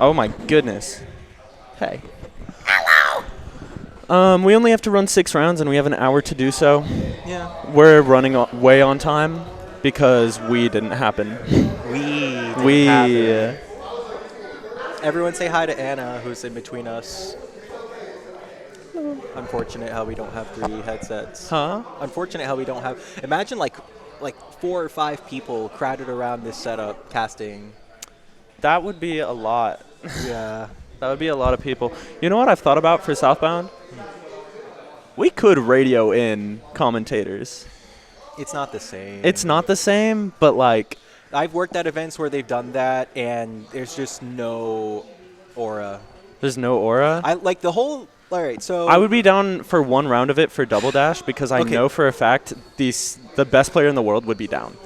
Oh my goodness. Hey. We only have to run 6 rounds, and we have an hour to do so. Yeah. We're running way on time because we didn't happen. We happen. Everyone say hi to Anna, who's in between us. Unfortunate how we don't have 3 headsets. Huh? Unfortunate how we don't have. Imagine like 4 or 5 people crowded around this setup casting. That would be a lot. Yeah. That would be a lot of people. You know what I've thought about for Southbound? We could radio in commentators. It's not the same. It's not the same, but like... I've worked at events where they've done that, and there's just no aura. There's no aura? I like the whole... All right, so... I would be down for 1 round of it for Double Dash because I know for a fact the best player in the world would be down.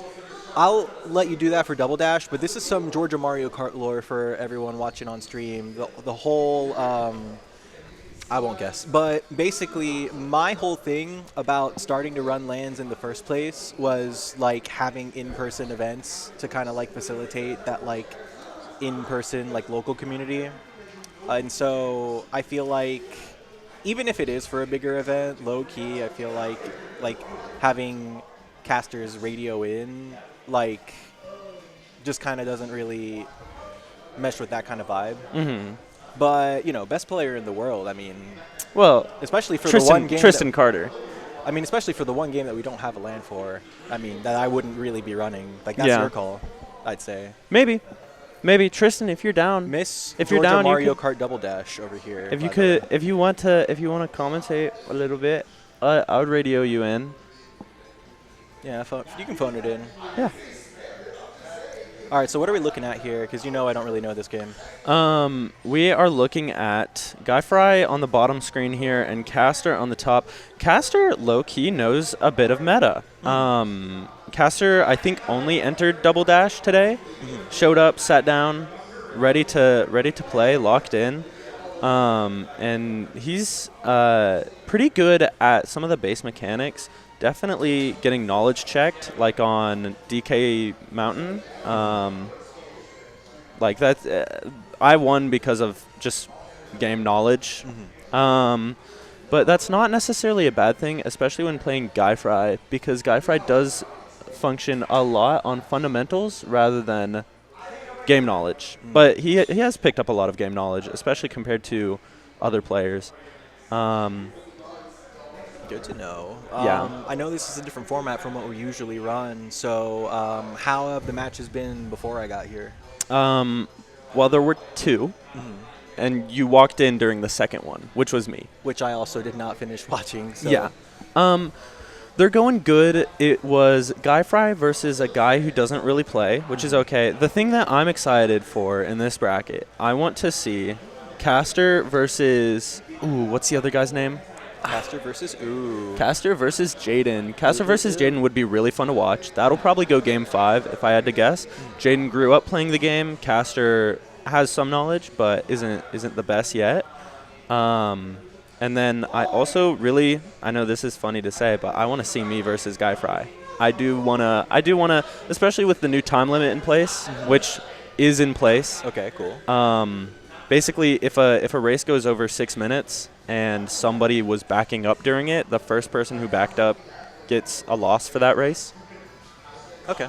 I'll let you do that for Double Dash, but this is some Georgia Mario Kart lore for everyone watching on stream. The whole... I won't guess. But basically, my whole thing about starting to run LANs in the first place was like having in-person events to kind of like facilitate that like in-person like local community. And so I feel like even if it is for a bigger event, low-key, I feel like having casters radio in like just kind of doesn't really mesh with that kind of vibe. Mm-hmm. But, you know, best player in the world, I mean... Well, especially for Tristan, the one game... Tristan Carter. I mean, especially for the one game that we don't have a LAN for. I mean, that I wouldn't really be running. Like, that's your call, I'd say. Maybe. Tristan, if you're down. If you're Georgia down, Mario Kart Double Dash over here. If you want to commentate a little bit, I would radio you in. Yeah, you can phone it in. Yeah. All right, so what are we looking at here? Because you know I don't really know this game. We are looking at Guyfry on the bottom screen here and Caster on the top. Caster, low-key, knows a bit of meta. Caster, I think, only entered Double Dash today. Showed up, sat down, ready to play, locked in. And he's pretty good at some of the base mechanics. Definitely getting knowledge checked, like on DK Mountain. Like that, I won because of just game knowledge. But that's not necessarily a bad thing, especially when playing Guyfry, because Guyfry does function a lot on fundamentals rather than game knowledge. But he has picked up a lot of game knowledge, especially compared to other players. Good to know. Yeah. I know this is a different format from what we usually run, so how have the matches been before I got here? Well, there were 2, and you walked in during the second one, which was me. Which I also did not finish watching. So. Yeah. They're going good. It was Guyfry versus a guy who doesn't really play, which is okay. The thing that I'm excited for in this bracket, I want to see Caster versus... Ooh, what's the other guy's name? Caster versus Jaden. Caster versus Jaden would be really fun to watch. That'll probably go game 5 if I had to guess. Jaden grew up playing the game. Caster has some knowledge, but isn't the best yet. And then I also really, I know this is funny to say, but I want to see me versus Guyfry. I do wanna, especially with the new time limit in place, which is in place. Okay, cool. Basically, if a race goes over 6 minutes and somebody was backing up during it, the first person who backed up gets a loss for that race. Okay.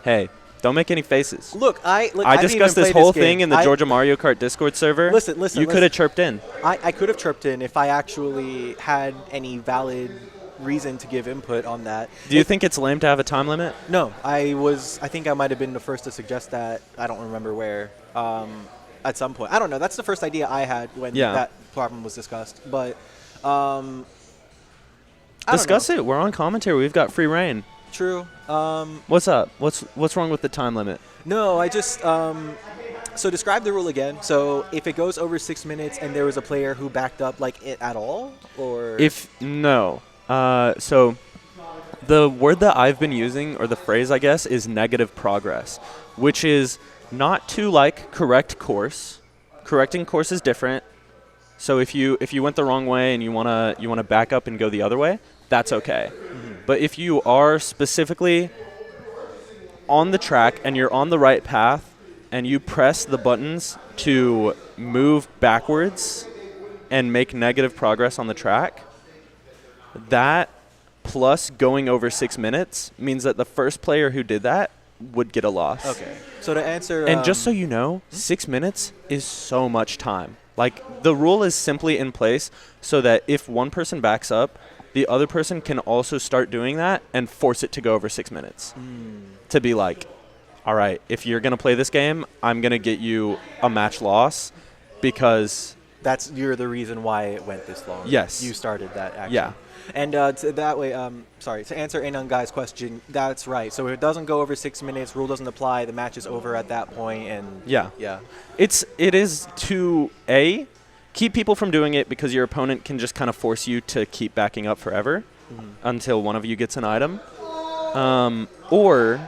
Hey, don't make any faces. Look, I discussed this whole thing in the Georgia Mario Kart Discord server. Listen. You could have chirped in. I could have chirped in if I actually had any valid reason to give input on that. Do you think it's lame to have a time limit? No, I think I might have been the first to suggest that. I don't remember where. At some point. I don't know. That's the first idea I had when that problem was discussed. But discuss it. We're on commentary. We've got free reign. True. What's up? What's wrong with the time limit? No, I just so describe the rule again. So if it goes over 6 minutes and there was a player who backed up like it at all, or so the word that I've been using, or the phrase I guess, is negative progress, which is not to like correct course. Correcting course is different. So if you went the wrong way and you wanna back up and go the other way, that's okay. But if you are specifically on the track and you're on the right path and you press the buttons to move backwards and make negative progress on the track, that plus going over 6 minutes means that the first player who did that would get a loss. Okay. So to answer... And just so you know, 6 minutes is so much time. Like, the rule is simply in place so that if one person backs up, the other person can also start doing that and force it to go over 6 minutes. To be like, all right, if you're going to play this game, I'm going to get you a match loss because... You're the reason why it went this long. Yes. You started that action. Yeah. And that way, to answer Anon Guy's question, that's right. So if it doesn't go over 6 minutes, rule doesn't apply, the match is over at that point, and yeah. It is to keep people from doing it because your opponent can just kind of force you to keep backing up forever until one of you gets an item. Or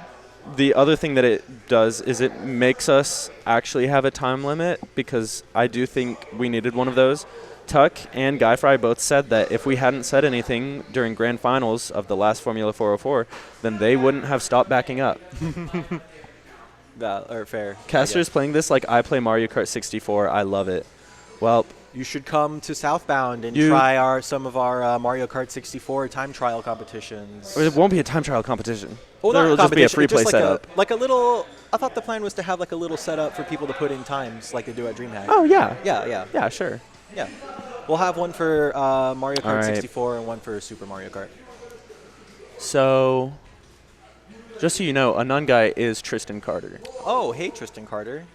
the other thing that it does is it makes us actually have a time limit, because I do think we needed one of those. Tuck and Guyfry both said that if we hadn't said anything during grand finals of the last Formula 404, then they wouldn't have stopped backing up. Fair. Caster's playing this like I play Mario Kart 64. I love it. Well, you should come to Southbound and try some of our Mario Kart 64 time trial competitions. It won't be a time trial competition. Well, it'll just be a free play setup. I thought the plan was to have like a little setup for people to put in times like they do at DreamHack. Oh, yeah. Yeah, sure. Yeah. We'll have one for Mario Kart 64 and one for Super Mario Kart. So, just so you know, a nun guy is Tristan Carter. Oh, hey, Tristan Carter.